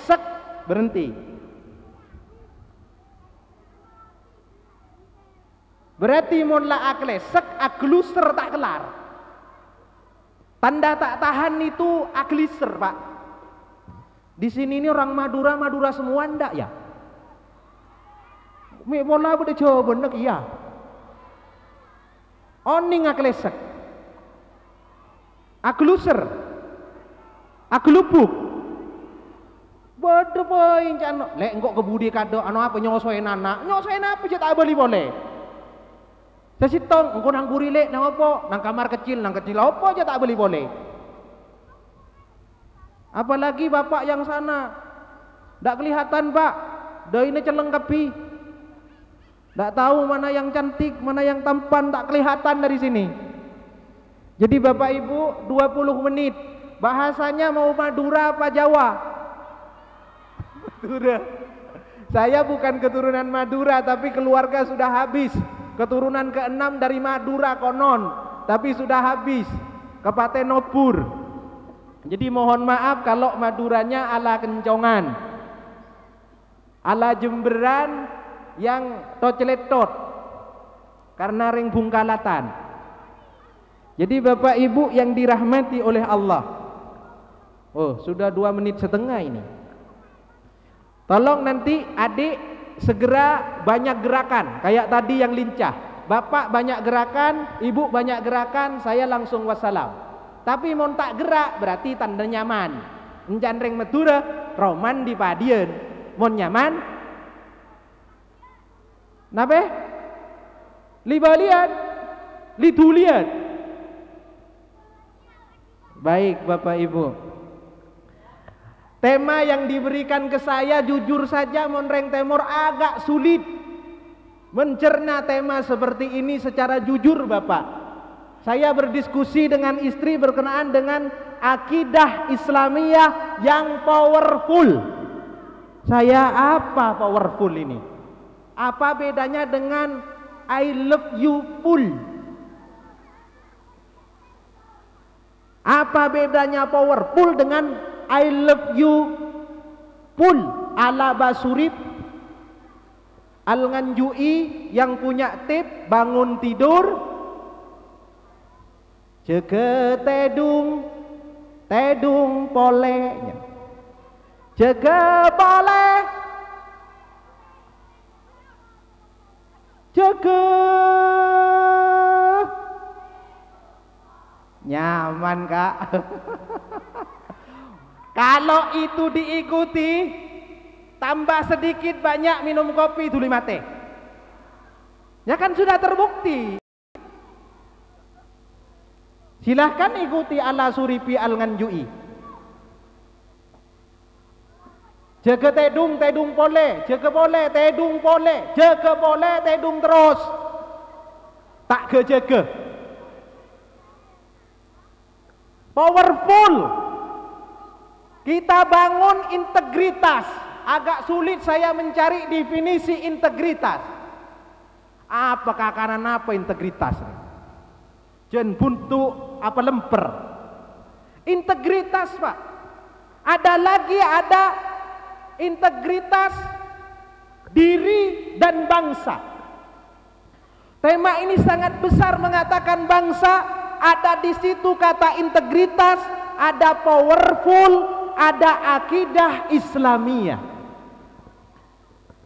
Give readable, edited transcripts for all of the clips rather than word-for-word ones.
sek berhenti. Berarti mun la akle sek agluser tak kelar. Tanda tak tahan itu aglisser, Pak. Di sini ini orang Madura semua ndak ya? Mi bola bude coba benek iya. Oning aklesek. Agluser. Aglubuk. Bodoh poin cano. Lek engkok kebudi kado anu apa nyosoen anak. Nyosoen apa je tak beli boleh. Sesitong engkau nang buri lek nang apa? Nang kamar kecil apa je tak beli boleh. Apalagi bapak yang sana. Ndak kelihatan, Pak. Doine celeng kepi. Ndak tahu mana yang cantik, mana yang tampan, tak kelihatan dari sini. Jadi Bapak Ibu 20 menit. Bahasanya mau Madura apa Jawa? Madura. Saya bukan keturunan Madura, tapi keluarga sudah habis. Keturunan ke-6 dari Madura konon, tapi sudah habis. Kabupaten Nopur. Jadi mohon maaf kalau Maduranya ala Kencongan, ala Jemberan yang toceletot karena ring bungkalatan. Jadi Bapak Ibu yang dirahmati oleh Allah, oh sudah 2 menit setengah ini. Tolong nanti adik segera banyak gerakan kayak tadi yang lincah. Bapak banyak gerakan, ibu banyak gerakan, saya langsung wassalam. Tapi mau tak gerak berarti tanda nyaman. Enjan ring Madura roman di padien. Mau nyaman nabe? Libalian, lidulian. Baik Bapak Ibu. Tema yang diberikan ke saya jujur saja Monreng Timur agak sulit mencerna tema seperti ini secara jujur Bapak. Saya berdiskusi dengan istri berkenaan dengan akidah Islamiyah yang powerful. Saya apa powerful ini? Apa bedanya dengan I love you full? Apa bedanya powerful dengan I love you full? Ala Basurip Al-Nganjui yang punya tip bangun tidur jege tedung pole jege pole jaga nyaman Kak. Kalau itu diikuti tambah sedikit banyak minum kopi dulu mate ya kan sudah terbukti. Silahkan ikuti ala Suripi Al-Nganjui. Jaga tedung pole, jaga pole, tedung pole, jaga pole, tedung terus. Tak kejaga. Powerful. Kita bangun integritas. Agak sulit saya mencari definisi integritas. Apakah karena apa integritas? Jen buntu apa lemper? Integritas Pak. Ada integritas diri dan bangsa. Tema ini sangat besar mengatakan bangsa, ada di situ kata integritas, ada powerful, ada akidah Islamiyah.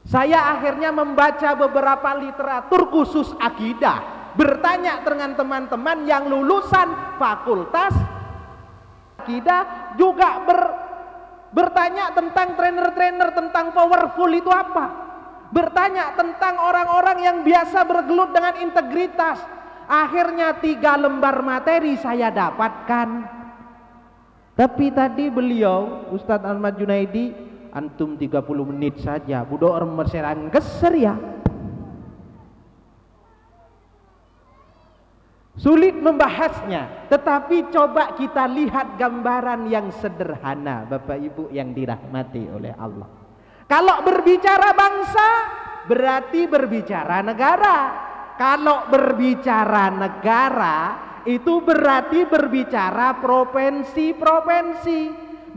Saya akhirnya membaca beberapa literatur khusus akidah, bertanya dengan teman-teman yang lulusan fakultas akidah juga bertanya tentang trainer-trainer tentang powerful itu apa, bertanya tentang orang-orang yang biasa bergelut dengan integritas. Akhirnya 3 lembar materi saya dapatkan. Tapi tadi beliau Ustadz Ahmad Junaidi, antum 30 menit saja budo orang merseran keser ya. Sulit membahasnya, tetapi coba kita lihat gambaran yang sederhana Bapak Ibu yang dirahmati oleh Allah. Kalau berbicara bangsa berarti berbicara negara. Kalau berbicara negara itu berarti berbicara provinsi-provinsi.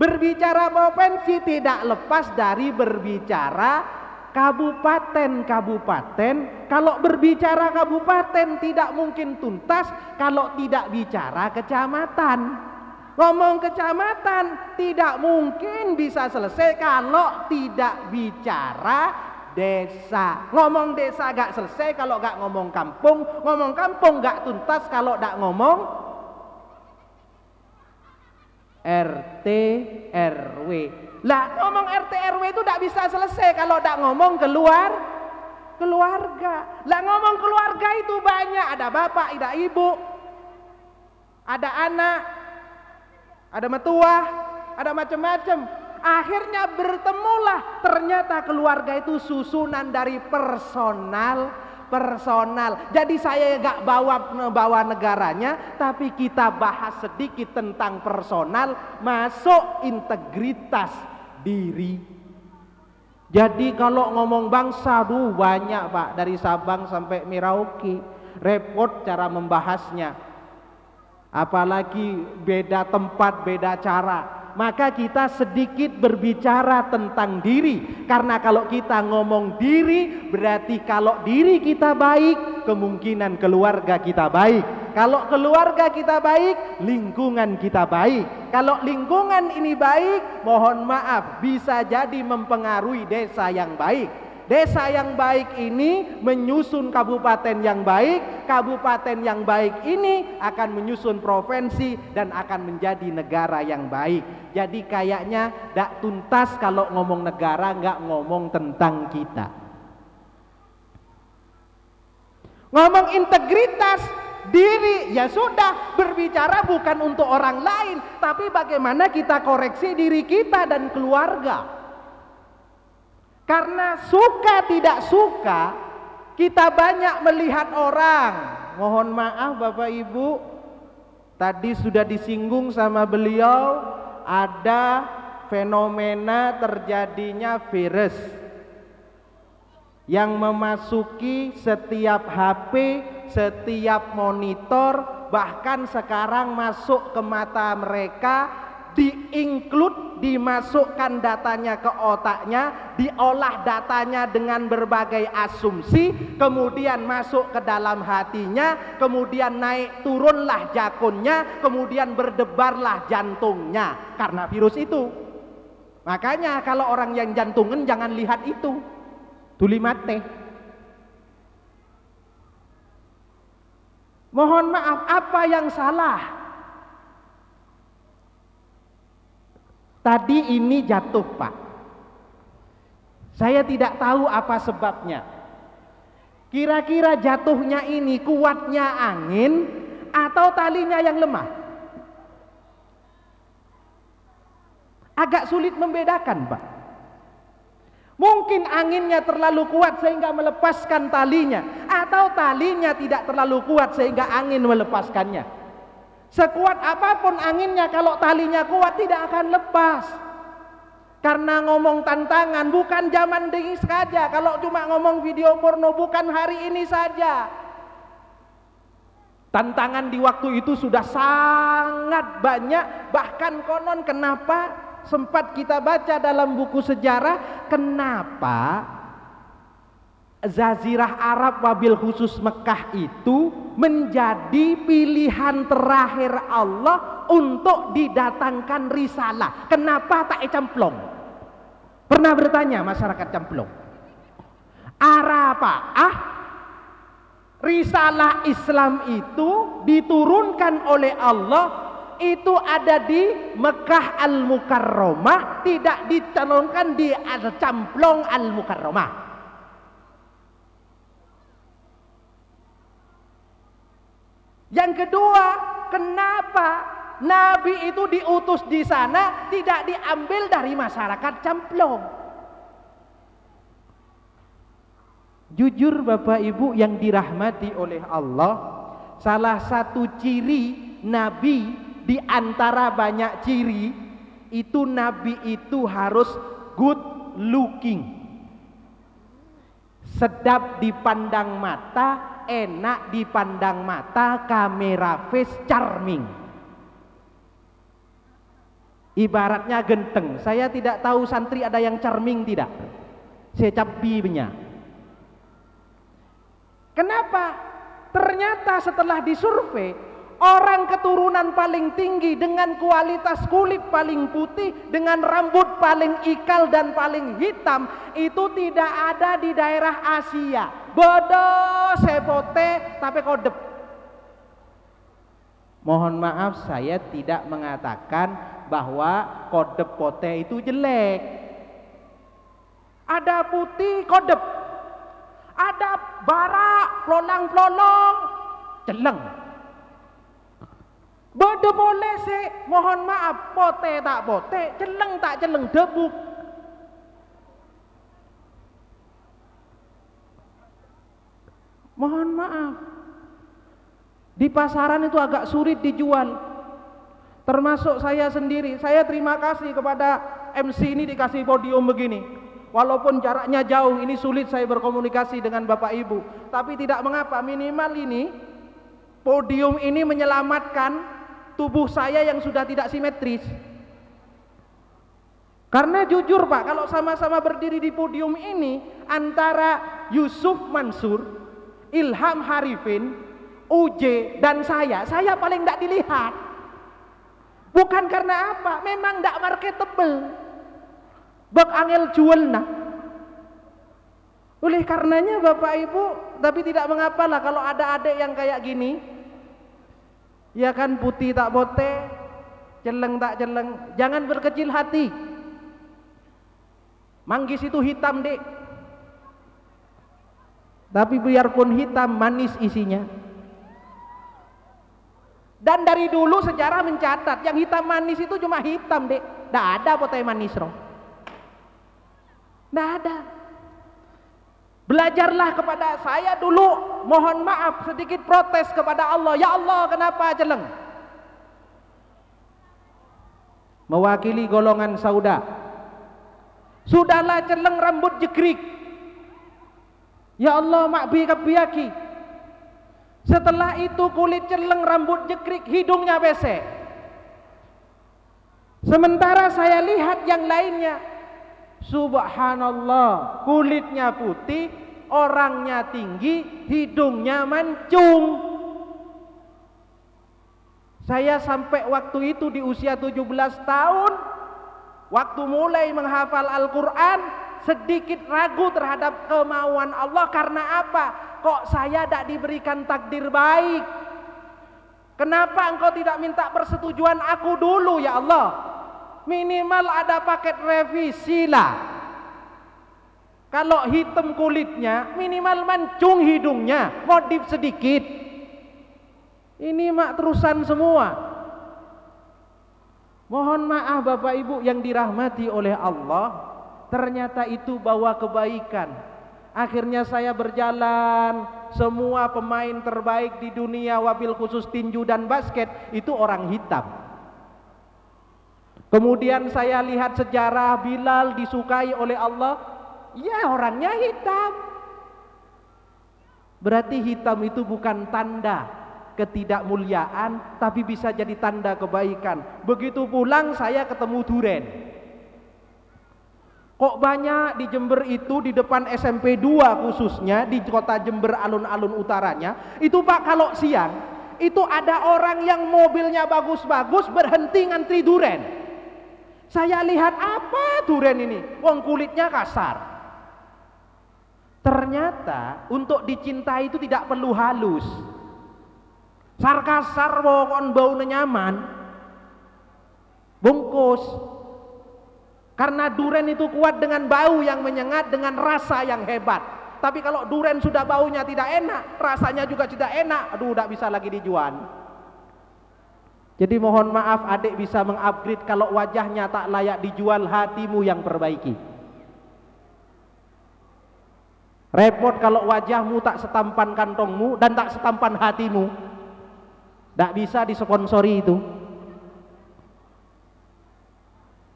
Berbicara provinsi tidak lepas dari berbicara kabupaten-kabupaten. Kalau berbicara kabupaten tidak mungkin tuntas kalau tidak bicara kecamatan. Ngomong kecamatan tidak mungkin bisa selesai kalau tidak bicara desa. Ngomong desa gak selesai kalau gak ngomong kampung. Ngomong kampung gak tuntas kalau gak ngomong RT RW. Lah ngomong RT RW itu gak bisa selesai kalau gak ngomong keluarga. Lah ngomong keluarga itu banyak, ada bapak, ada ibu, ada anak, ada mertua, ada macam-macam. Akhirnya bertemulah ternyata keluarga itu susunan dari personal. Jadi saya gak bawa negaranya, tapi kita bahas sedikit tentang personal, masuk integritas diri. Jadi kalau ngomong bangsa, banyak Pak, dari Sabang sampai Merauke, repot cara membahasnya. Apalagi beda tempat, beda cara. Maka kita sedikit berbicara tentang diri. Karena kalau kita ngomong diri, berarti kalau diri kita baik, kemungkinan keluarga kita baik. Kalau keluarga kita baik, lingkungan kita baik. Kalau lingkungan ini baik, mohon maaf, bisa jadi mempengaruhi desa yang baik. Desa yang baik ini menyusun kabupaten yang baik, kabupaten yang baik ini akan menyusun provinsi dan akan menjadi negara yang baik. Jadi kayaknya tidak tuntas kalau ngomong negara nggak ngomong tentang kita. Ngomong integritas diri, ya sudah, berbicara bukan untuk orang lain, tapi bagaimana kita koreksi diri kita dan keluarga. Karena suka tidak suka, kita banyak melihat orang. Mohon maaf Bapak Ibu, tadi sudah disinggung sama beliau, ada fenomena terjadinya virus yang memasuki setiap HP, setiap monitor, bahkan sekarang masuk ke mata mereka, di-include, dimasukkan datanya ke otaknya, diolah datanya dengan berbagai asumsi, kemudian masuk ke dalam hatinya, kemudian naik turunlah jakunnya, kemudian berdebarlah jantungnya karena virus itu. Makanya kalau orang yang jantungan jangan lihat itu, tuli mate. Mohon maaf, apa yang salah? Tadi ini jatuh Pak, saya tidak tahu apa sebabnya. Kira-kira jatuhnya ini kuatnya angin atau talinya yang lemah? Agak sulit membedakan Pak. Mungkin anginnya terlalu kuat sehingga melepaskan talinya, atau talinya tidak terlalu kuat sehingga angin melepaskannya. Sekuat apapun anginnya, kalau talinya kuat tidak akan lepas. Karena ngomong tantangan bukan zaman dingin saja. Kalau cuma ngomong video porno bukan hari ini saja. Tantangan di waktu itu sudah sangat banyak. Bahkan konon kenapa sempat kita baca dalam buku sejarah, kenapa Jazirah Arab wabil khusus Mekah itu menjadi pilihan terakhir Allah untuk didatangkan risalah. Kenapa tak camplong? Pernah bertanya masyarakat camplong? Arapaah risalah Islam itu diturunkan oleh Allah itu ada di Mekah Al-Mukarramah, tidak dicantumkan di Al-Camplong Al-Mukarramah. Yang kedua, kenapa Nabi itu diutus di sana tidak diambil dari masyarakat camplong? Jujur Bapak Ibu yang dirahmati oleh Allah, salah satu ciri Nabi di antara banyak ciri itu, Nabi itu harus good looking, sedap dipandang mata, enak dipandang mata, kamera face, charming. Ibaratnya genteng. Saya tidak tahu santri ada yang charming tidak. Secapi punya. Kenapa? Ternyata setelah disurvei, orang keturunan paling tinggi dengan kualitas kulit paling putih, dengan rambut paling ikal dan paling hitam, itu tidak ada di daerah Asia. Bodoh sepote tapi kodep. Mohon maaf, saya tidak mengatakan bahwa kodep pote itu jelek. Ada putih kodep, ada barak pelolong-pelolong celeng. Bodoh boleh sih, mohon maaf, pote tak pote, celeng tak celeng, debuk. Mohon maaf, di pasaran itu agak sulit dijual. Termasuk saya sendiri. Saya terima kasih kepada MC ini dikasih podium begini. Walaupun jaraknya jauh, ini sulit saya berkomunikasi dengan Bapak Ibu. Tapi tidak mengapa, minimal ini podium ini menyelamatkan tubuh saya yang sudah tidak simetris. Karena jujur Pak, kalau sama-sama berdiri di podium ini, antara Yusuf Mansur, Ilham Harifin, UJ dan saya paling tidak dilihat. Bukan karena apa, memang tidak marketable. Bak angel jual nah. Oleh karenanya Bapak Ibu, tapi tidak mengapa lah kalau ada adik yang kayak gini. Ya kan, putih tak pote, celeng tak celeng. Jangan berkecil hati. Manggis itu hitam dek, tapi biarpun hitam, manis isinya. Dan dari dulu sejarah mencatat yang hitam manis itu cuma hitam dek, tidak ada pote manis roh, tidak ada. Belajarlah kepada saya dulu. Mohon maaf, sedikit protes kepada Allah. Ya Allah, kenapa celeng? Mewakili golongan sauda, sudahlah celeng rambut jekrik. Ya Allah, makbi kabiyaki. Setelah itu kulit celeng rambut jekrik, hidungnya besek. Sementara saya lihat yang lainnya, subhanallah, kulitnya putih, orangnya tinggi, hidungnya mancung. Saya sampai waktu itu di usia 17 tahun, waktu mulai menghafal Al-Quran, sedikit ragu terhadap kemauan Allah. Karena apa? Kok saya tidak diberikan takdir baik? Kenapa engkau tidak minta persetujuan aku dulu ya Allah? Minimal ada paket revisi lah. Kalau hitam kulitnya, minimal mancung hidungnya, modif sedikit. Ini mak terusan semua. Mohon maaf Bapak Ibu yang dirahmati oleh Allah, ternyata itu bawa kebaikan. Akhirnya saya berjalan, semua pemain terbaik di dunia, wabil khusus tinju dan basket, itu orang hitam. Kemudian saya lihat sejarah Bilal disukai oleh Allah, ya orangnya hitam. Berarti hitam itu bukan tanda ketidakmuliaan, tapi bisa jadi tanda kebaikan. Begitu pulang saya ketemu duren. Kok banyak di Jember itu, di depan SMP 2 khususnya, di kota Jember alun-alun utaranya, itu Pak kalau siang, itu ada orang yang mobilnya bagus-bagus berhenti ngantri duren. Saya lihat, apa duren ini? Wong kulitnya kasar. Ternyata untuk dicintai itu tidak perlu halus. Sar-kasar wong baunya nyaman, bungkus. Karena duren itu kuat dengan bau yang menyengat, dengan rasa yang hebat. Tapi kalau duren sudah baunya tidak enak, rasanya juga tidak enak, aduh tidak bisa lagi dijual. Jadi mohon maaf adik bisa mengupgrade, kalau wajahnya tak layak dijual, hatimu yang perbaiki. Repot kalau wajahmu tak setampan kantongmu dan tak setampan hatimu. Tidak bisa disponsori itu.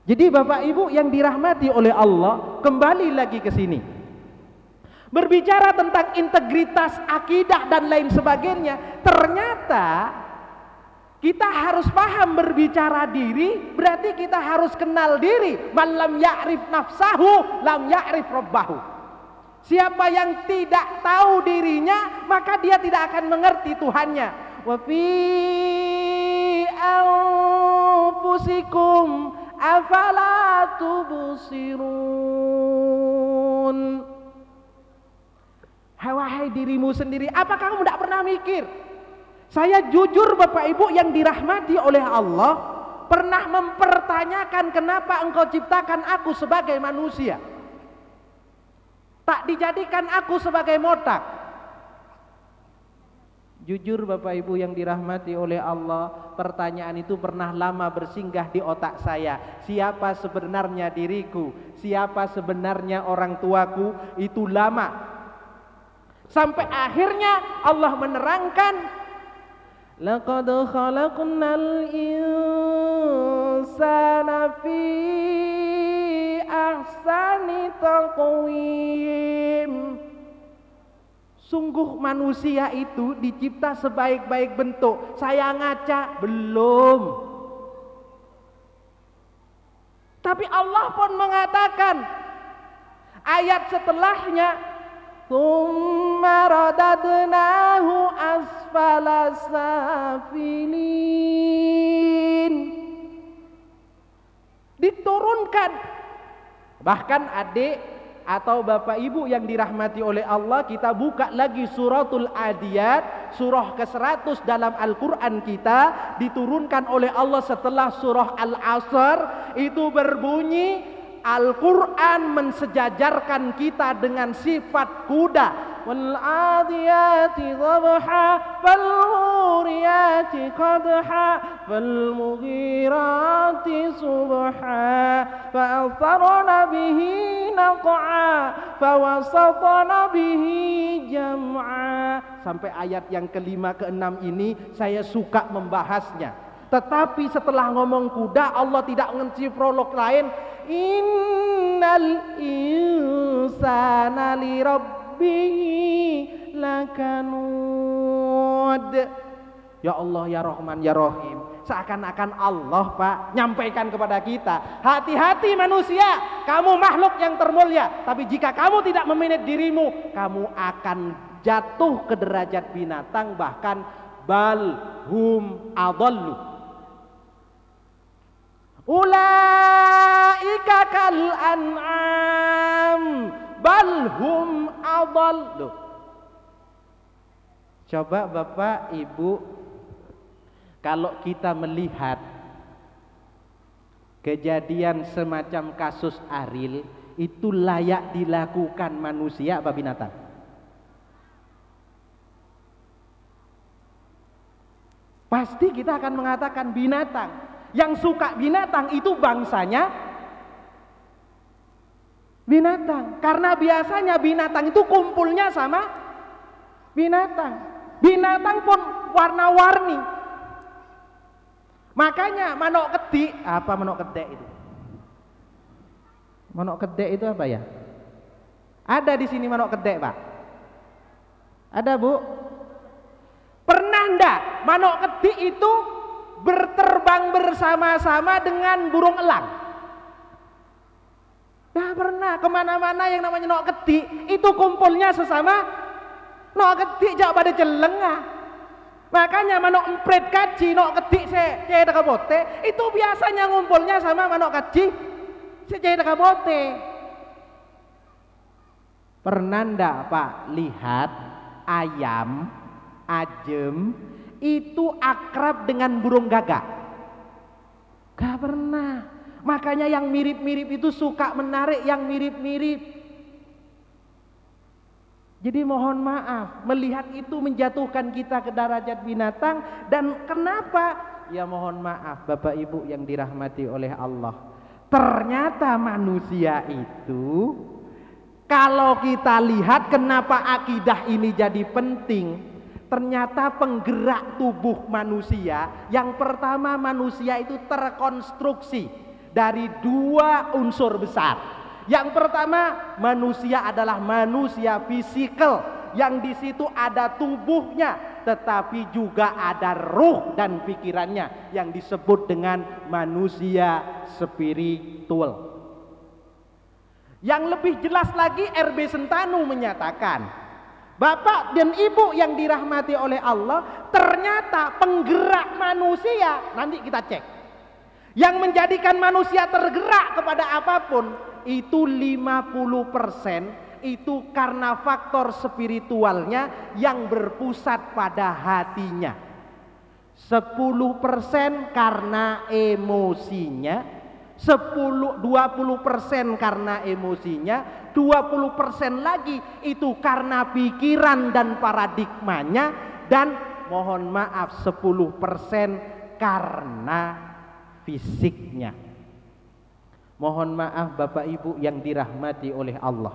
Jadi Bapak Ibu yang dirahmati oleh Allah, kembali lagi ke sini. Berbicara tentang integritas akidah dan lain sebagainya, ternyata Kita harus paham berbicara diri, berarti kita harus kenal diri. Man lam ya'rif nafsahu, lam ya'rif rabbahu. Siapa yang tidak tahu dirinya, maka dia tidak akan mengerti Tuhannya. Wa fi anfusikum afala tubsirun. Wahai dirimu sendiri, apa kamu tidak pernah mikir? Saya jujur Bapak Ibu yang dirahmati oleh Allah, pernah mempertanyakan kenapa engkau ciptakan aku sebagai manusia, tak dijadikan aku sebagai motak. Jujur Bapak Ibu yang dirahmati oleh Allah, pertanyaan itu pernah lama bersinggah di otak saya. Siapa sebenarnya diriku? Siapa sebenarnya orang tuaku? Itu lama. Sampai akhirnya Allah menerangkan, laqad khalaqnal insana fi ahsani taqwim. Sungguh manusia itu dicipta sebaik-baik bentuk. Saya ngaca, belum. Tapi Allah pun mengatakan ayat setelahnya, tsumma radadnahu asfala safilin. Diturunkan. Bahkan adik atau bapak ibu yang dirahmati oleh Allah, kita buka lagi suratul Adiyat, surah ke-100 dalam Al-Quran kita, diturunkan oleh Allah setelah surah Al-Asr. Itu berbunyi, Al-Quran mensejajarkan kita dengan sifat kuda. Wal adiyati dhabha fal muriyati qadha fal mughirati subha fa atharna bihi naq'a fa wasatna bihi jam'a. Sampai ayat yang kelima keenam ini saya suka membahasnya. Tetapi setelah ngomong kuda, Allah tidak ngasih prolog lain. Innal insana li rabbihi lakanud. Ya Allah, ya Rahman, ya Rahim. Seakan-akan Allah Pak nyampaikan kepada kita, hati-hati manusia, kamu makhluk yang termulia, tapi jika kamu tidak memanage dirimu, kamu akan jatuh ke derajat binatang, bahkan bal hum adallu. Ulaika kal an'am bal hum adallu. Coba Bapak Ibu, kalau kita melihat kejadian semacam kasus Ariel, itu layak dilakukan manusia apa binatang? Pasti kita akan mengatakan binatang. Yang suka binatang itu bangsanya binatang. Karena biasanya binatang itu kumpulnya sama binatang. Binatang pun warna-warni. Makanya manuk kedik, apa manuk kedek itu? Manuk kedek itu apa ya? Ada di sini manuk kedek, Pak? Ada, Bu? Pernah enggak manuk kedik itu berterbang bersama-sama dengan burung elang? Nah, pernah. Kemana-mana yang namanya nok kedik itu kumpulnya sesama nok kedik, jak pada jelengah. Makanya manuk empret kaji nok kedik se kabote itu biasanya ngumpulnya sama manuk kaji se kabote. Pernah ndak Pak lihat ayam ajem itu akrab dengan burung gagak? Gak pernah. Makanya yang mirip-mirip itu suka menarik yang mirip-mirip. Jadi mohon maaf, melihat itu menjatuhkan kita ke derajat binatang. Dan kenapa? Ya mohon maaf Bapak Ibu yang dirahmati oleh Allah, ternyata manusia itu, kalau kita lihat kenapa akidah ini jadi penting, ternyata penggerak tubuh manusia, yang pertama manusia itu terkonstruksi dari dua unsur besar. Yang pertama, manusia adalah manusia fisikal, yang di situ ada tubuhnya, tetapi juga ada ruh dan pikirannya yang disebut dengan manusia spiritual. Yang lebih jelas lagi, R.B. Sentanu menyatakan, Bapak dan Ibu yang dirahmati oleh Allah, ternyata penggerak manusia, nanti kita cek, yang menjadikan manusia tergerak kepada apapun, itu 50% itu karena faktor spiritualnya yang berpusat pada hatinya. 10% karena emosinya, 20% karena emosinya, 20% lagi itu karena pikiran dan paradigmanya, dan mohon maaf 10% karena fisiknya. Mohon maaf Bapak Ibu yang dirahmati oleh Allah,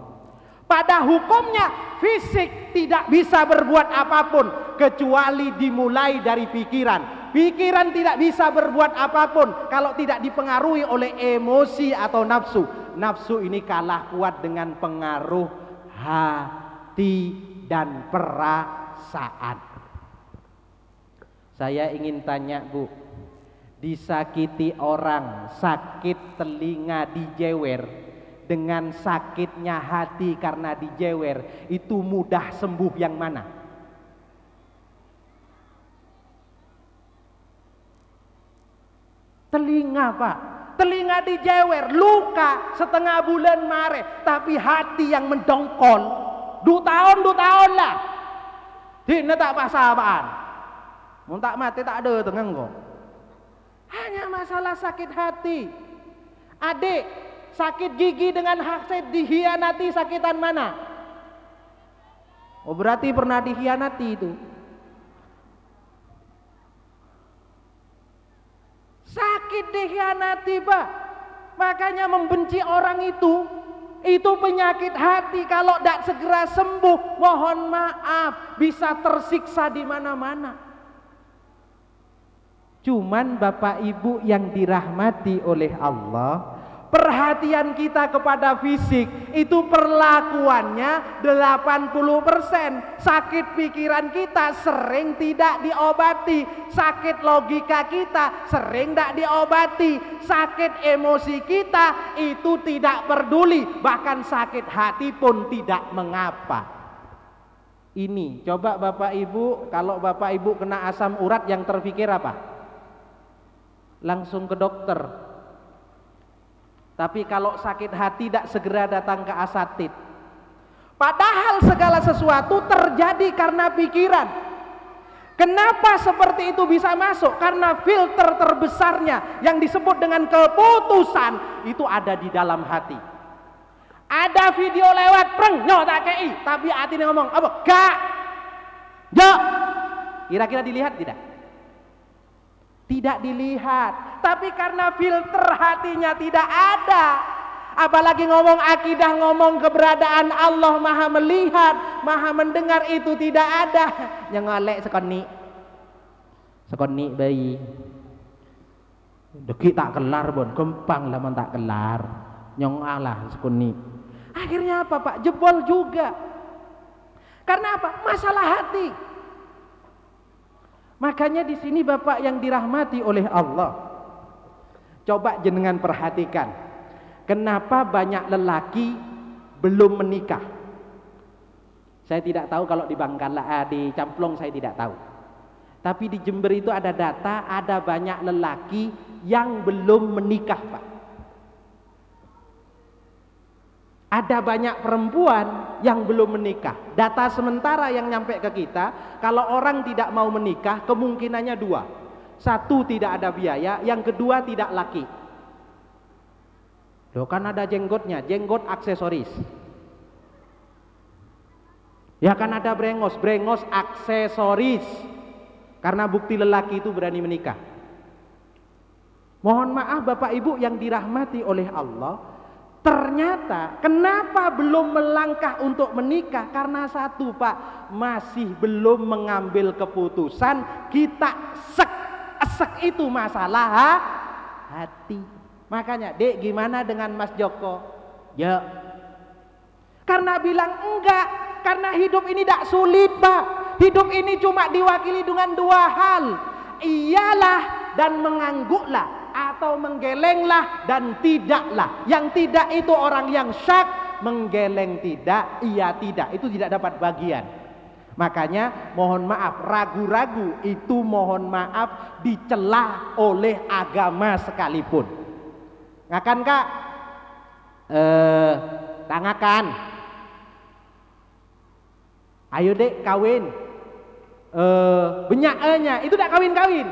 pada hukumnya fisik tidak bisa berbuat apapun kecuali dimulai dari pikiran. Pikiran tidak bisa berbuat apapun kalau tidak dipengaruhi oleh emosi atau nafsu. Nafsu ini kalah kuat dengan pengaruh hati dan perasaan. Saya ingin tanya Bu, disakiti orang, sakit telinga dijewer, dengan sakitnya hati karena dijewer, itu mudah sembuh yang mana? Telinga Pak, telinga dijewer, luka setengah bulan mare, tapi hati yang mendongkol 2 tahun lah, ini tak pasapaan, mau tak mati tak ada tengah kok. Hanya masalah sakit hati. Adik, sakit gigi dengan hasil dihianati, sakitan mana? Oh berarti pernah dihianati itu. Sakit dihianati Pak. Makanya membenci orang itu penyakit hati. Kalau tidak segera sembuh, mohon maaf, bisa tersiksa di mana-mana. Cuman Bapak Ibu yang dirahmati oleh Allah, perhatian kita kepada fisik itu perlakuannya 80%. Sakit pikiran kita sering tidak diobati, sakit logika kita sering tidak diobati, sakit emosi kita itu tidak peduli, bahkan sakit hati pun tidak mengapa. Ini coba Bapak Ibu, kalau Bapak Ibu kena asam urat, yang terpikir apa? Langsung ke dokter. Tapi kalau sakit hati tidak segera datang ke asatid. Padahal segala sesuatu terjadi karena pikiran. Kenapa seperti itu bisa masuk? Karena filter terbesarnya yang disebut dengan keputusan itu ada di dalam hati. Ada video lewat, preng, nyok tak kei, tapi hati ini ngomong, apa? Gak, jok. Kira-kira dilihat tidak? Tidak dilihat, tapi karena filter hatinya tidak ada. Apalagi ngomong akidah, ngomong keberadaan Allah maha melihat, maha mendengar, itu tidak ada. Yang ngalek sekoni bayi deki tak kelar bon, gempang laman tak kelar, nyong alah sekoni. Akhirnya apa Pak? Jebol juga. Karena apa? Masalah hati. Makanya di sini Bapak yang dirahmati oleh Allah, coba jenengan perhatikan, kenapa banyak lelaki belum menikah. Saya tidak tahu kalau di Bangkala, di Camplong saya tidak tahu. Tapi di Jember itu ada data, ada banyak lelaki yang belum menikah Pak. Ada banyak perempuan yang belum menikah. Data sementara yang nyampe ke kita, kalau orang tidak mau menikah, kemungkinannya 2. 1, tidak ada biaya. Yang kedua, tidak laki. Loh kan ada jenggotnya, jenggot aksesoris. Ya kan ada brengos, brengos aksesoris. Karena bukti lelaki itu berani menikah. Mohon maaf Bapak Ibu yang dirahmati oleh Allah, ternyata kenapa belum melangkah untuk menikah? Karena 1 Pak, masih belum mengambil keputusan. Kita esek itu masalah hati. Makanya Dek, gimana dengan Mas Joko? Ya, karena bilang enggak, karena hidup ini tidak sulit Pak. Hidup ini cuma diwakili dengan dua hal, iyalah dan mengangguklah, atau menggelenglah dan tidaklah. Yang tidak itu orang yang syak, menggeleng tidak, iya tidak, itu tidak dapat bagian. Makanya mohon maaf, ragu-ragu itu mohon maaf dicela oleh agama sekalipun. Ngakan kak? Tangakan. Ayo dek kawin. Benyaknya itu tidak kawin-kawin.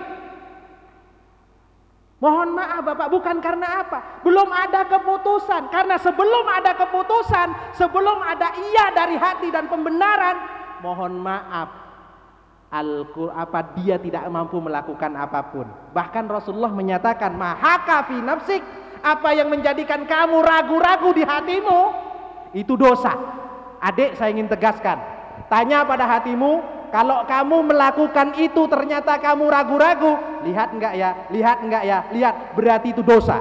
Mohon maaf Bapak, bukan karena apa? Belum ada keputusan. Karena sebelum ada keputusan, sebelum ada iya dari hati dan pembenaran, mohon maaf, dia tidak mampu melakukan apapun. Bahkan Rasulullah menyatakan, mahaka fi nafsik, apa yang menjadikan kamu ragu-ragu di hatimu, itu dosa. Adik, saya ingin tegaskan, tanya pada hatimu, kalau kamu melakukan itu ternyata kamu ragu-ragu, lihat enggak ya, lihat enggak ya, lihat, berarti itu dosa.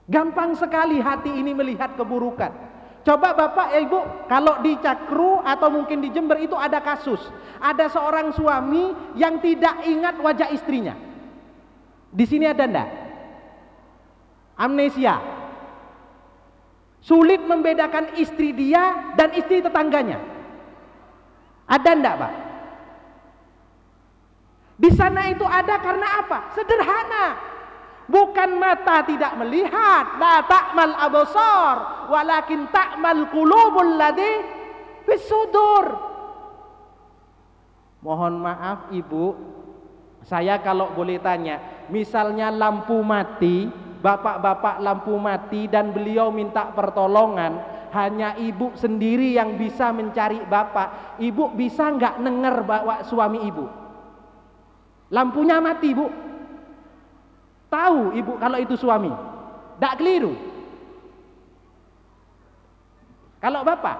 Gampang sekali hati ini melihat keburukan. Coba Bapak Ibu, kalau di Cakru atau mungkin di Jember itu ada kasus, ada seorang suami yang tidak ingat wajah istrinya. Di sini ada enggak? Amnesia. Sulit membedakan istri dia dan istri tetangganya. Ada enggak Pak? Di sana itu ada karena apa? Sederhana. Bukan mata tidak melihat, la ta'mal absar, walakin ta'mal qulubul ladzi fis sudur. Mohon maaf Ibu, saya kalau boleh tanya, misalnya lampu mati, bapak-bapak lampu mati dan beliau minta pertolongan, hanya ibu sendiri yang bisa mencari bapak. Ibu bisa nggak denger bawa suami ibu? Lampunya mati Bu. Tahu ibu kalau itu suami? Nggak keliru. Kalau bapak,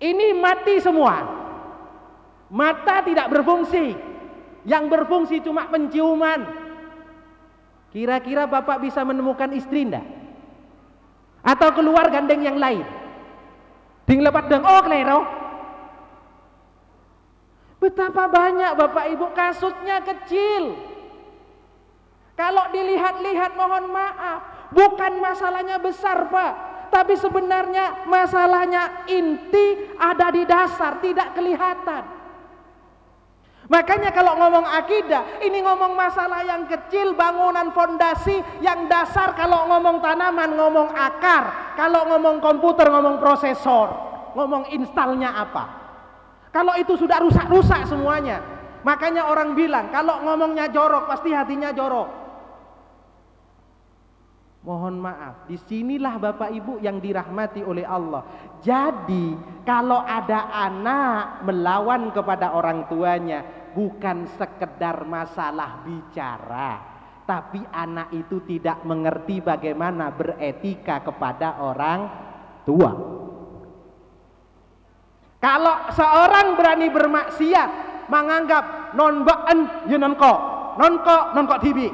ini mati semua. Mata tidak berfungsi. Yang berfungsi cuma penciuman. Kira-kira bapak bisa menemukan istri enggak? Atau keluar gandeng yang lain? Ding lepat deng, oh klero. Betapa banyak Bapak Ibu, kasusnya kecil. Kalau dilihat-lihat mohon maaf, bukan masalahnya besar Pak, tapi sebenarnya masalahnya inti ada di dasar, tidak kelihatan. Makanya kalau ngomong akidah, ini ngomong masalah yang kecil, bangunan fondasi yang dasar. Kalau ngomong tanaman, ngomong akar. Kalau ngomong komputer, ngomong prosesor, ngomong installnya apa. Kalau itu sudah rusak-rusak semuanya. Makanya orang bilang, kalau ngomongnya jorok, pasti hatinya jorok. Mohon maaf, disinilah Bapak Ibu yang dirahmati oleh Allah. Jadi kalau ada anak melawan kepada orang tuanya, bukan sekedar masalah bicara, tapi anak itu tidak mengerti bagaimana beretika kepada orang tua. Kalau seorang berani bermaksiat, menganggap non baan ya non kok tibi,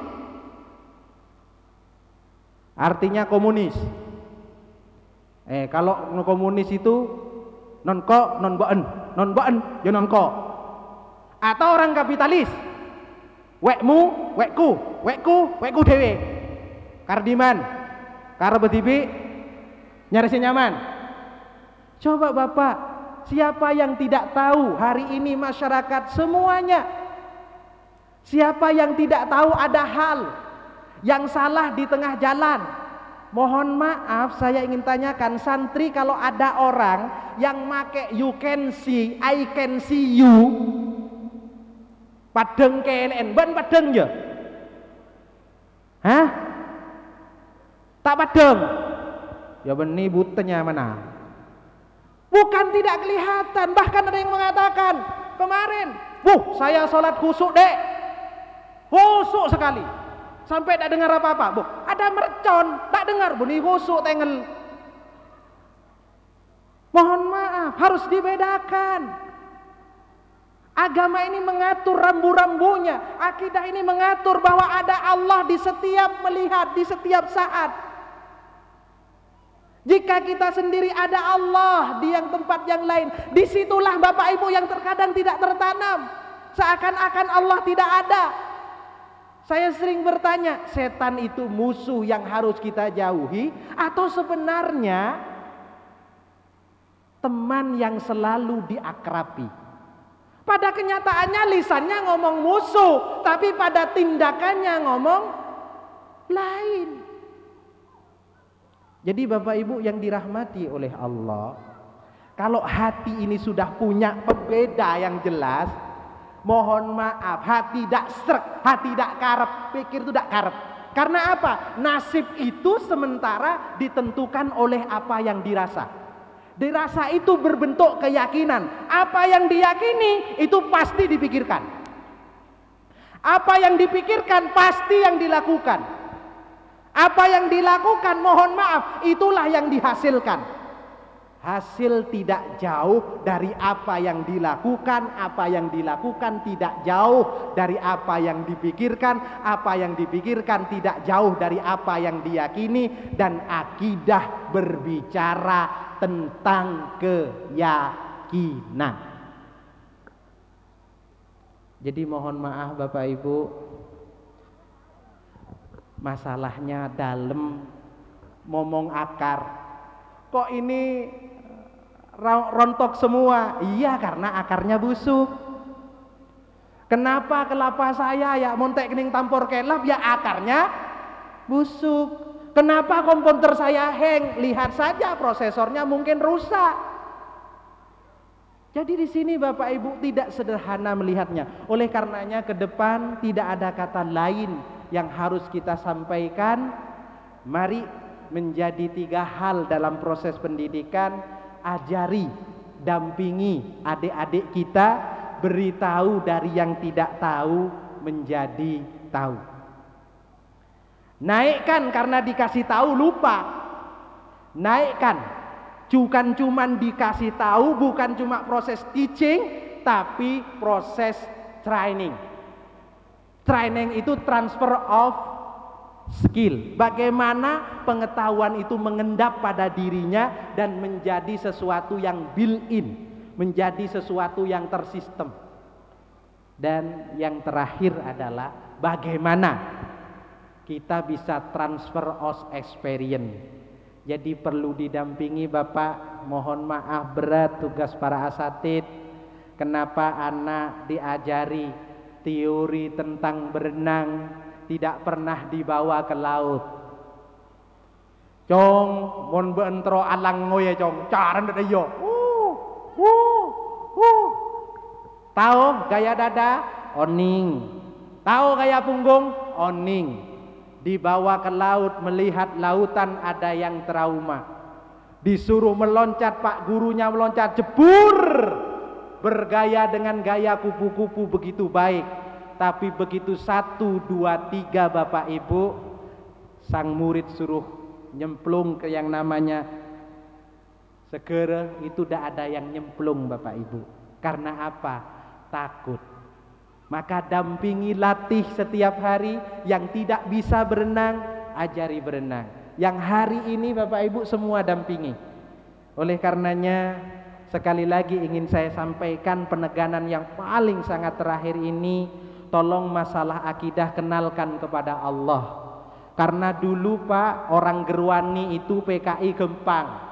artinya komunis. Kalau komunis itu non baan ya non kok. Atau orang kapitalis, wekmu wekku dewe, kardiman karo betibi nyari nyaman. Coba Bapak, siapa yang tidak tahu hari ini masyarakat semuanya? Siapa yang tidak tahu ada hal yang salah di tengah jalan? Mohon maaf, saya ingin tanyakan santri, kalau ada orang yang make you can see, I can see you, padeng KNN, ban padeng ya? Hah? Tak padeng? Ya benih butenya mana? Bukan tidak kelihatan, bahkan ada yang mengatakan kemarin, saya sholat khusyuk dek, khusyuk sekali, sampai tak dengar apa-apa. Ada mercon, tak dengar bunyi khusyuk tengel. Mohon maaf, harus dibedakan. Agama ini mengatur rambu-rambunya, akidah ini mengatur bahwa ada Allah di setiap melihat, di setiap saat. Jika kita sendiri ada Allah di yang tempat yang lain, disitulah Bapak Ibu yang terkadang tidak tertanam, seakan-akan Allah tidak ada. Saya sering bertanya, setan itu musuh yang harus kita jauhi atau sebenarnya teman yang selalu diakrabi? Pada kenyataannya lisannya ngomong musuh, tapi pada tindakannya ngomong lain. Jadi Bapak Ibu yang dirahmati oleh Allah, kalau hati ini sudah punya pembeda yang jelas, mohon maaf, hati tidak srek, hati tidak karep, pikir itu tidak karep. Karena apa? Nasib itu sementara ditentukan oleh apa yang dirasa. Dirasa itu berbentuk keyakinan. Apa yang diyakini itu pasti dipikirkan. Apa yang dipikirkan pasti yang dilakukan. Apa yang dilakukan, mohon maaf, itulah yang dihasilkan. Hasil tidak jauh dari apa yang dilakukan, apa yang dilakukan tidak jauh dari apa yang dipikirkan, apa yang dipikirkan tidak jauh dari apa yang diyakini, dan akidah berbicara tentang keyakinan. Jadi mohon maaf Bapak Ibu, masalahnya dalam, ngomong akar. Kok ini rontok semua? Iya, karena akarnya busuk. Kenapa kelapa saya ya montek kening tampor kelap? Ya akarnya busuk. Kenapa komputer saya hang? Lihat saja prosesornya mungkin rusak. Jadi di sini Bapak Ibu tidak sederhana melihatnya. Oleh karenanya ke depan tidak ada kata lain yang harus kita sampaikan. Mari menjadi 3 hal dalam proses pendidikan. Ajari, dampingi adik-adik kita, beritahu dari yang tidak tahu menjadi tahu. Naikkan karena dikasih tahu lupa. Naikkan, bukan cuma dikasih tahu, bukan cuma proses teaching, tapi proses training. Training itu transfer of skill. Bagaimana pengetahuan itu mengendap pada dirinya dan menjadi sesuatu yang built-in, menjadi sesuatu yang tersistem. Dan yang terakhir adalah bagaimana kita bisa transfer of experience. Jadi perlu didampingi Bapak. Mohon maaf berat tugas para asatid. Kenapa anak diajari teori tentang berenang tidak pernah dibawa ke laut? Cong, mon beentro alang ngoye cong, caran ada yo. Tahu gaya dada? Oning. Tahu gaya punggung? Oning. Dibawa ke laut, melihat lautan ada yang trauma. Disuruh meloncat, Pak gurunya meloncat, jebur. Bergaya dengan gaya kupu-kupu begitu baik. Tapi begitu 1, 2, 3 Bapak Ibu, sang murid suruh nyemplung ke yang namanya segera, itu tidak ada yang nyemplung Bapak Ibu. Karena apa? Takut. Maka dampingi, latih setiap hari. Yang tidak bisa berenang, ajari berenang. Yang hari ini Bapak Ibu semua dampingi. Oleh karenanya sekali lagi ingin saya sampaikan peneganan yang paling sangat terakhir ini, tolong masalah akidah kenalkan kepada Allah. Karena dulu Pak, orang Gerwani itu PKI Gempang.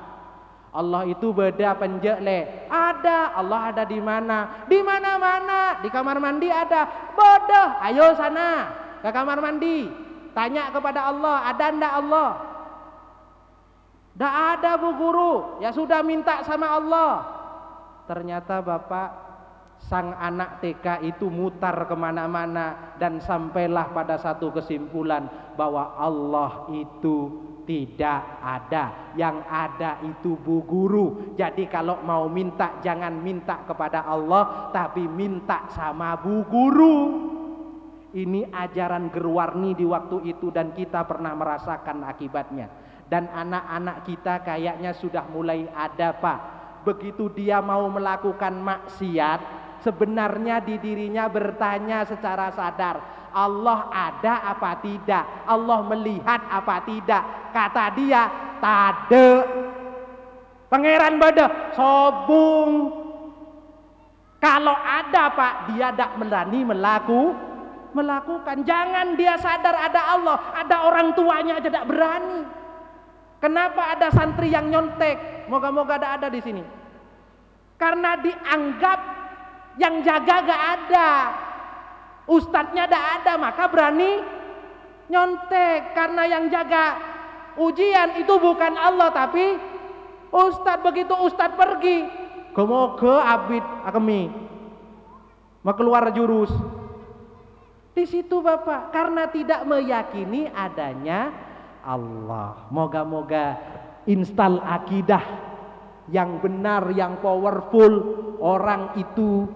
Allah itu beda penjek le. Ada, Allah ada di mana? Di mana-mana. Di kamar mandi ada. Bodoh, ayo sana ke kamar mandi. Tanya kepada Allah, ada ndak Allah? Ndak ada Bu Guru. Ya sudah minta sama Allah. Ternyata Bapak, sang anak TK itu mutar kemana-mana dan sampailah pada satu kesimpulan bahwa Allah itu tidak ada. Yang ada itu Bu Guru. Jadi kalau mau minta, jangan minta kepada Allah, tapi minta sama Bu Guru. Ini ajaran Gerwarni di waktu itu dan kita pernah merasakan akibatnya. Dan anak-anak kita kayaknya sudah mulai ada Pak. Begitu dia mau melakukan maksiat, sebenarnya di dirinya bertanya secara sadar, Allah ada apa tidak? Allah melihat apa tidak? Kata dia, Tade. Pangeran bada sobung. Kalau ada Pak, dia tidak berani melakukan. Jangan dia sadar ada Allah, ada orang tuanya aja tidak berani. Kenapa ada santri yang nyontek? Moga-moga ada di sini. Karena dianggap yang jaga gak ada, ustadznya gak ada, maka berani nyontek. Karena yang jaga ujian itu bukan Allah tapi ustadz. Begitu ustadz pergi, kemoga abid akemi mau keluar jurus. Di situ Bapak, karena tidak meyakini adanya Allah. Moga-moga install akidah yang benar, yang powerful. Orang itu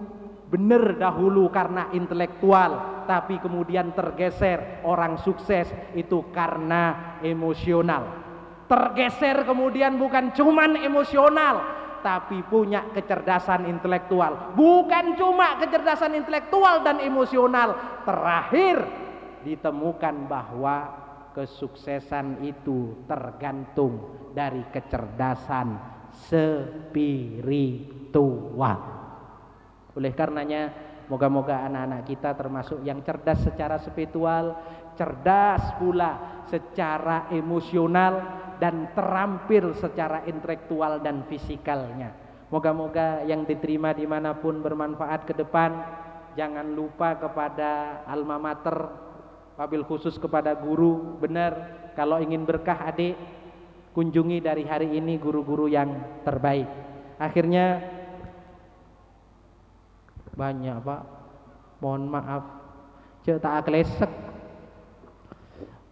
benar dahulu karena intelektual, tapi kemudian tergeser. Orang sukses itu karena emosional. Tergeser kemudian bukan cuman emosional, tapi punya kecerdasan intelektual. Bukan cuma kecerdasan intelektual dan emosional. Terakhir ditemukan bahwa kesuksesan itu tergantung dari kecerdasan spiritual. Oleh karenanya, moga-moga anak-anak kita termasuk yang cerdas secara spiritual, cerdas pula secara emosional, dan terampil secara intelektual dan fisikalnya. Moga-moga yang diterima dimanapun bermanfaat ke depan. Jangan lupa kepada alma mater, wabil khusus kepada guru. Benar, kalau ingin berkah adik, kunjungi dari hari ini guru-guru yang terbaik. Akhirnya banyak Pak, mohon maaf, tak klesek.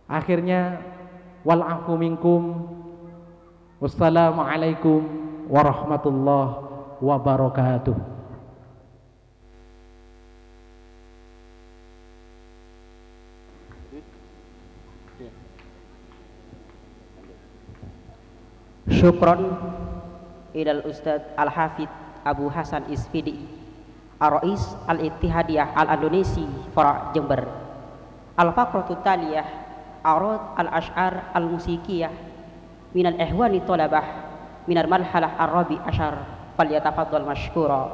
Akhirnya wal'afu minkum. Wassalamualaikum warahmatullahi wabarakatuh. Syukron ilal Ustadz Al-Hafidh Abu Hasan Isfidi, Ar-Rais Al-Ittihadiyah Al-Indonesi Fara' Jember. Al-Faqratut Taliyah Arad al-Ash'ar al-Musikiyah minal ihwani talabah minal marhalah ar-rabi ashar. Falyatafaddal mashkura.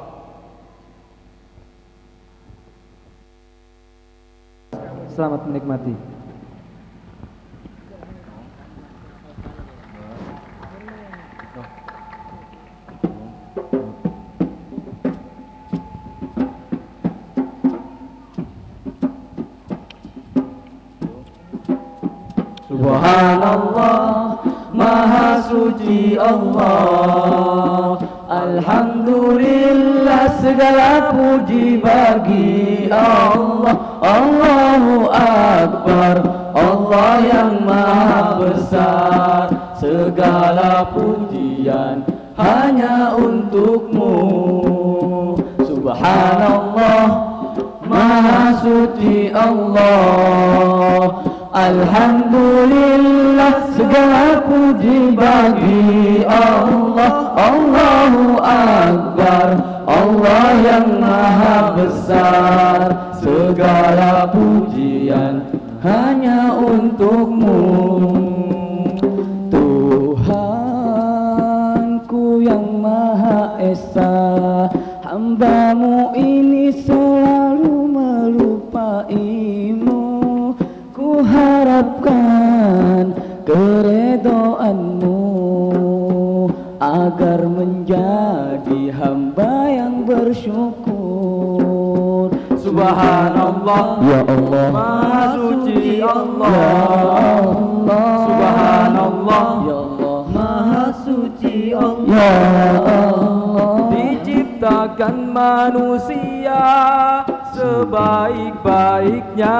Selamat menikmati. Subhanallah, Maha Suci Allah. Alhamdulillah, segala puji bagi Allah. Allahu Akbar, Allah yang Maha Besar. Segala pujian hanya untukmu. Subhanallah, Maha Suci Allah. Alhamdulillah, segala puji bagi Allah. Allahu Akbar, Allah yang Maha Besar. Segala pujian hanya untukmu. Tuhanku yang Maha Esa, hambamu ini selalu melupaimu. Ku harapkan keredoanmu agar menjadi hamba yang bersyukur. Subhanallah, ya Allah, Maha Suci Allah. Ya Allah, Subhanallah, ya Allah, Maha Suci Allah. Ya Allah, diciptakan manusia sebaik-baiknya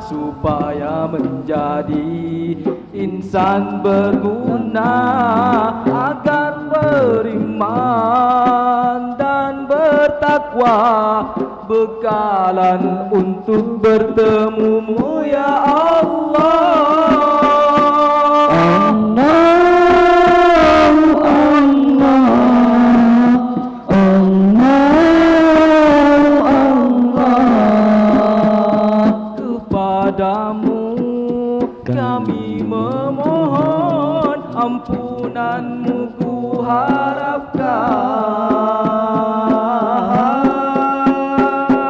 supaya menjadi insan berguna, agar beriman dan bertakwa, bekalan untuk bertemumu ya Allah. Kami memohon ampunanmu ku harapkan.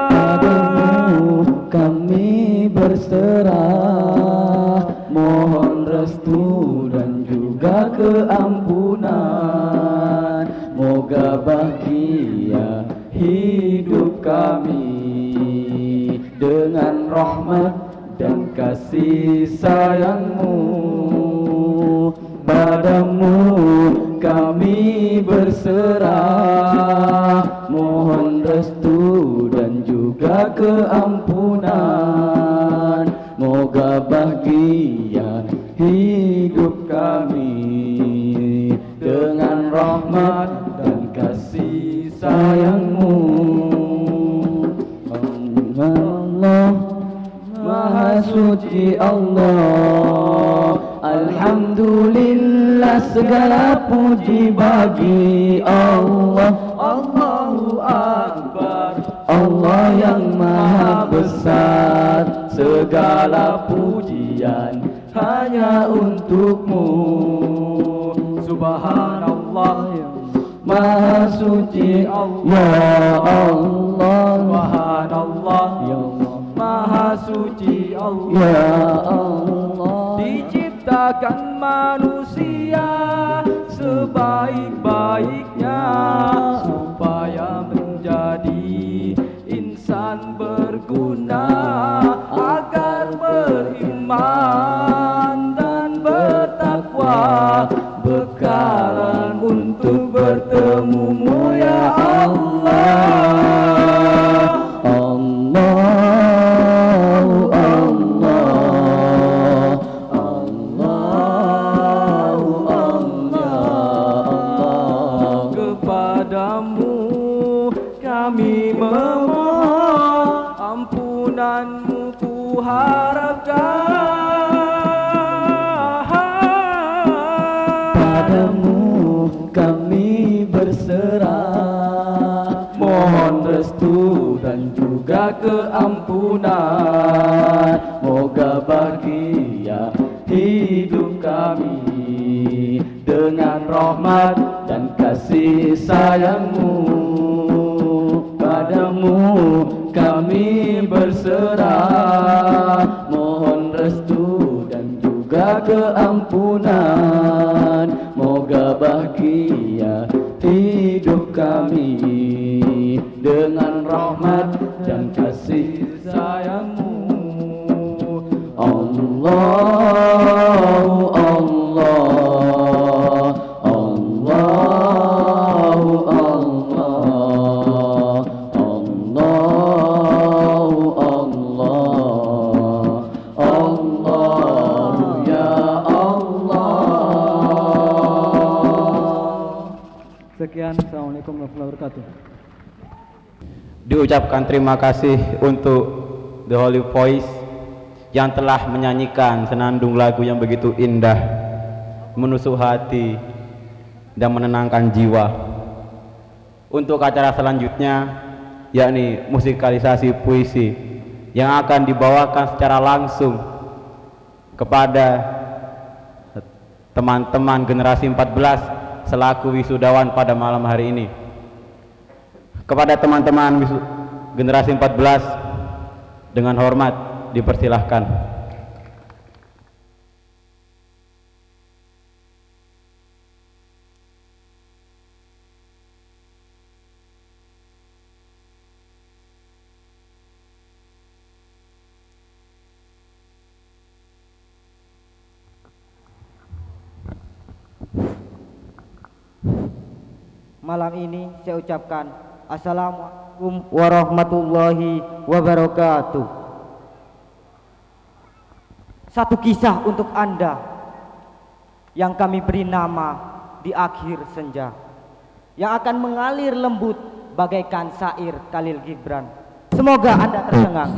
Padamu kami berserah, mohon restu dan juga keampunan. Moga bahagia hidup kami dengan rahmat dan kasih sayangmu. Padamu kami berserah, mohon restu dan juga keampunan. Moga bahagia hidup kami dengan rahmat dan kasih sayangmu. Allah, Maha Suci Allah, alhamdulillah segala puji bagi Allah. Allahu Akbar, Allah yang Maha Besar, segala pujian hanya untukmu. Subhanallah, Maha Suci Ya Allah, Subhanallah, Ya Allah, Maha Suci Allah. Ya Allah. Diciptakan manusia sebaik-baiknya supaya menjadi insan berguna, agar beriman dan bertakwa, bekalan untuk bertemumu ya Allah. Kami memohon ampunanmu ku harapkan. Padamu kami berserah, mohon restu dan juga keampunan. Moga bahagia hidup kami dengan rahmat dan kasih sayangmu. Padamu kami berserah, mohon restu dan juga keampunan. Moga bahagia hidup kami dengan rahmat dan kasih sayangmu. Allahu Allah, Allahu Allah, Allahu Allah, Allahu ya Allah. Sekian, Assalamualaikum warahmatullahi wabarakatuh. Diucapkan terima kasih untuk The Holy Voice yang telah menyanyikan senandung lagu yang begitu indah, menusuk hati dan menenangkan jiwa. Untuk acara selanjutnya, yakni musikalisasi puisi yang akan dibawakan secara langsung kepada teman-teman generasi 14 selaku wisudawan pada malam hari ini. Kepada teman-teman generasi 14 dengan hormat dipersilahkan. Malam ini saya ucapkan Assalamualaikum warahmatullahi wabarakatuh. Satu kisah untuk Anda yang kami beri nama Di Akhir Senja, yang akan mengalir lembut bagaikan syair Khalil Gibran. Semoga Anda tercengang.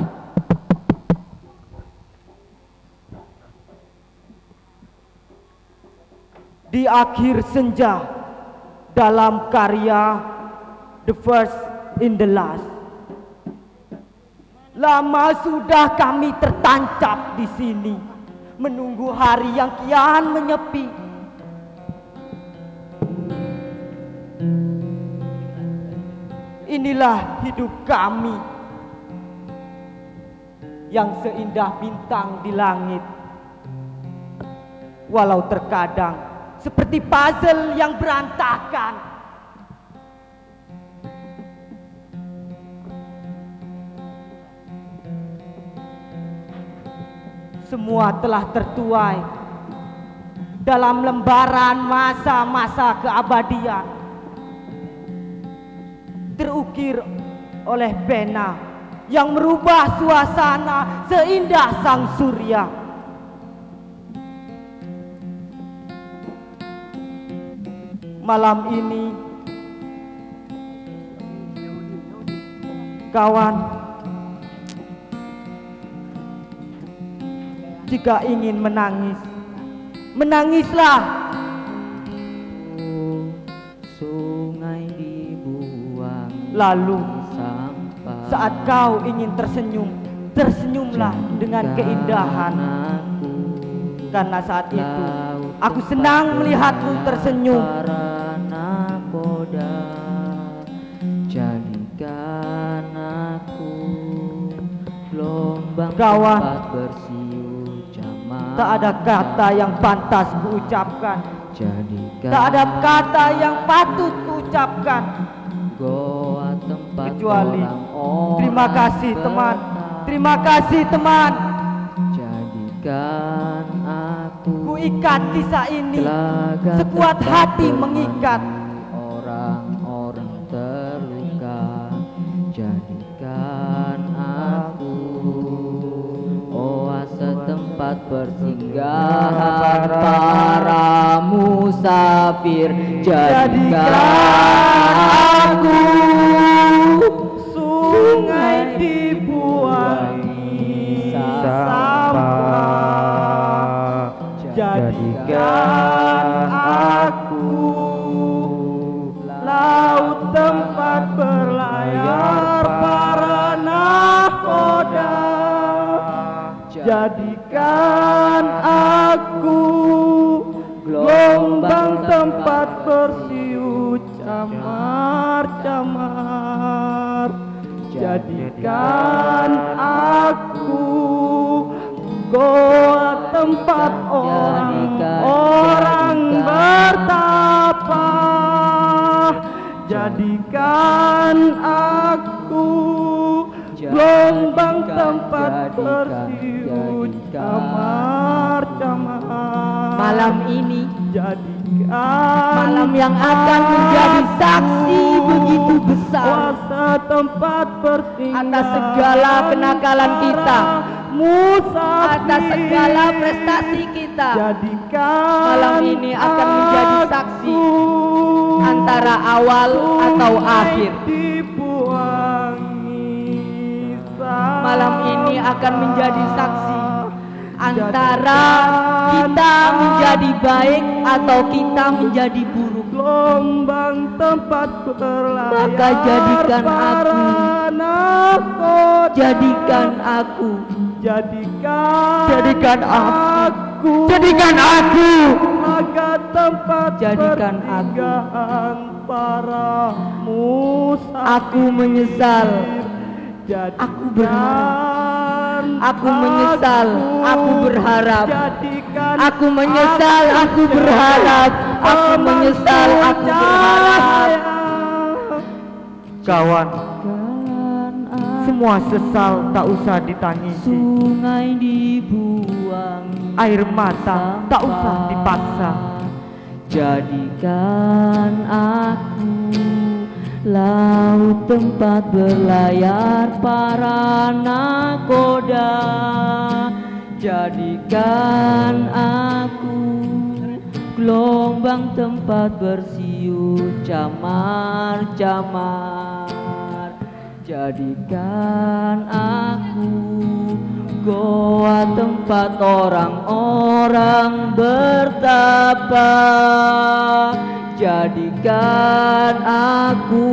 Di akhir senja, dalam karya The First in the Last, lama sudah kami tertancap di sini, menunggu hari yang kian menyepi. Inilah hidup kami yang seindah bintang di langit. Walau terkadang seperti puzzle yang berantakan. Semua telah tertuai dalam lembaran masa-masa keabadian, terukir oleh pena yang merubah suasana seindah sang surya. Malam ini, kawan, jika ingin menangis, menangislah. Sungai dibuang Lalu sampah. saat kau ingin tersenyum, tersenyumlah dengan keindahan. Karena saat itu aku senang melihatmu tersenyum. Para nakoda, jadikan aku gelombang Kawan, tempat bersiul camar. tak ada kata yang pantas kuucapkan, Jadikan tak ada kata yang patut kuucapkan, goa tempat kecuali orang-orang terima kasih teman, bertapa. terima kasih teman. Jadikan aku Ku ikat kisah ini telaga sekuat tempat hati bermandi mengikat. orang-orang terluka. Jadikan aku oase tempat persinggahan para musafir. Jadikan aku Sungai dibuangi sampah, jadikan aku laut tempat berlayar para nakoda. Jadikan aku gelombang tempat bersiul camar-camar. Jadikan aku goa tempat orang-orang bertapa. Jadikan aku gelombang tempat bersiul camar-camar. Malam ini jadikan malam yang akan menjadi saksi begitu besar tempat atas segala kenakalan kita, atas segala prestasi kita. Malam ini akan menjadi saksi antara awal atau akhir. Malam ini akan menjadi saksi antara kita menjadi baik atau kita menjadi buruk. Gelombang tempat berlayar. Maka jadikan aku, jadikan aku, jadikan aku, jadikan aku, maka tempat jadikan aku para musafir. Aku menyesal. Aku berharap, aku menyesal, aku berharap, aku menyesal, aku berharap, aku menyesal, aku berharap. Kawan, semua sesal tak usah ditangisi. sungai dibuang, Air mata tak usah dipaksa. jadikan aku laut tempat berlayar para nakoda. Jadikan aku gelombang tempat bersiul camar-camar. Jadikan aku goa tempat orang-orang bertapa. Jadikan aku,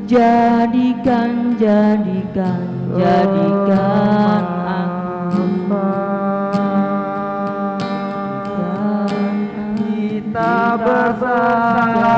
jadikan aku. Kita bersama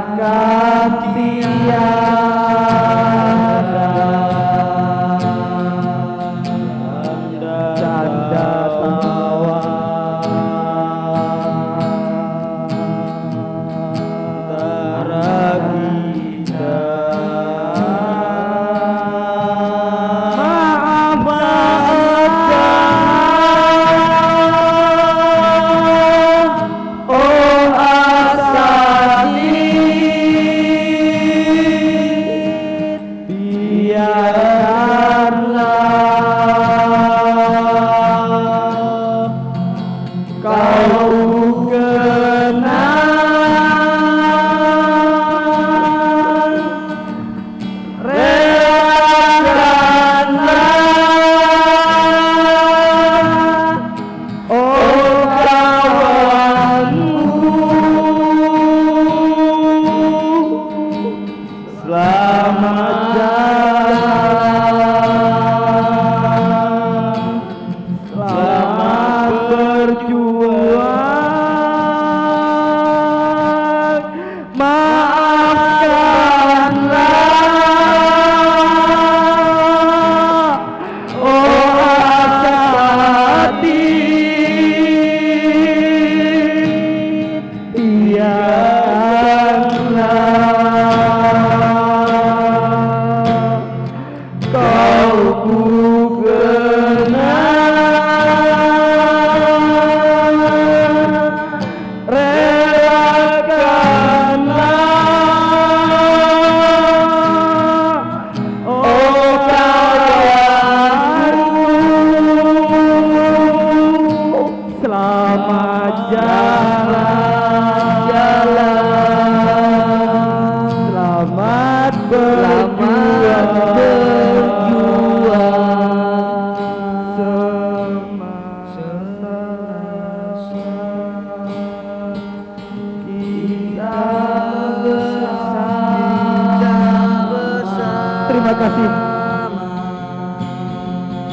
akan tiada canda tawa antara kita.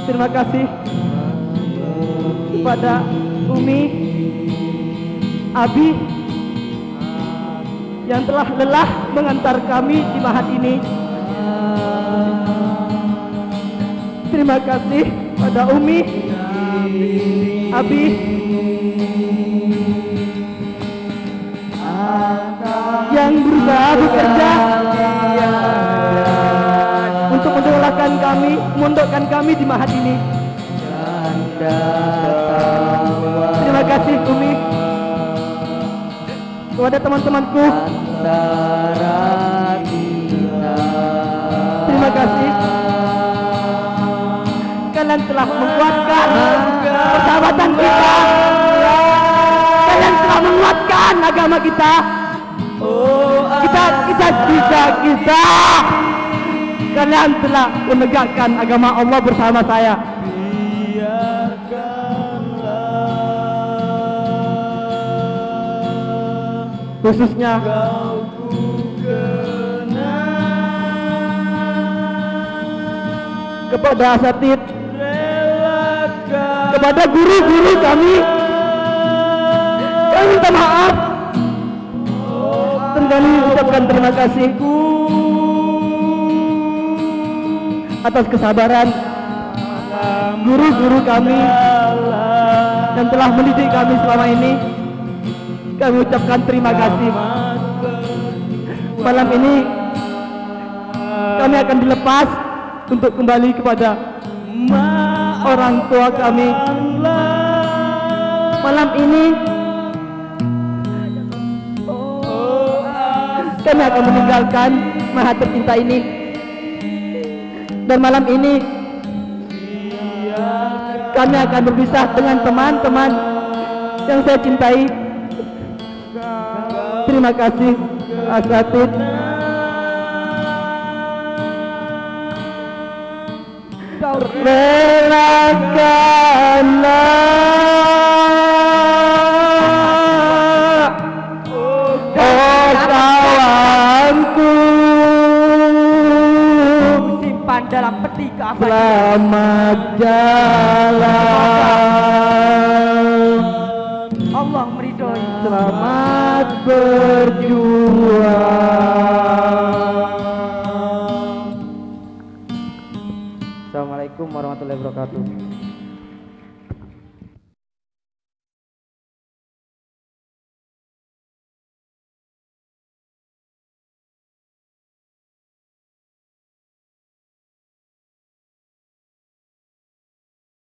Terima kasih kepada Umi, Abi yang telah lelah mengantar kami di mahat ini. Terima kasih pada Umi, Abi yang berusaha bekerja untuk mendolakan kami, memondokkan kami di mahat ini. Terima kasih Umi. Kepada teman-temanku, terima kasih. Kalian telah menguatkan persahabatan kita. Kalian telah menguatkan agama kita. Kita. Kalian telah menegakkan agama Allah bersama saya. Khususnya kepada asatid, kepada guru-guru kami minta maaf dan kami ucapkan terima kasih atas kesabaran guru-guru kami yang telah mendidik kami selama ini. Kami ucapkan terima kasih. Malam ini kami akan dilepas untuk kembali kepada orang tua kami. Malam ini kami akan meninggalkan mahat tercinta ini. Dan malam ini kami akan berpisah dengan teman-teman yang saya cintai. Terima kasih asatid. Relakanlah kawanku, simpan dalam peti keabadian. Selamat jalan. Allah meridhoi. Selamat Assalamualaikum warahmatullahi wabarakatuh.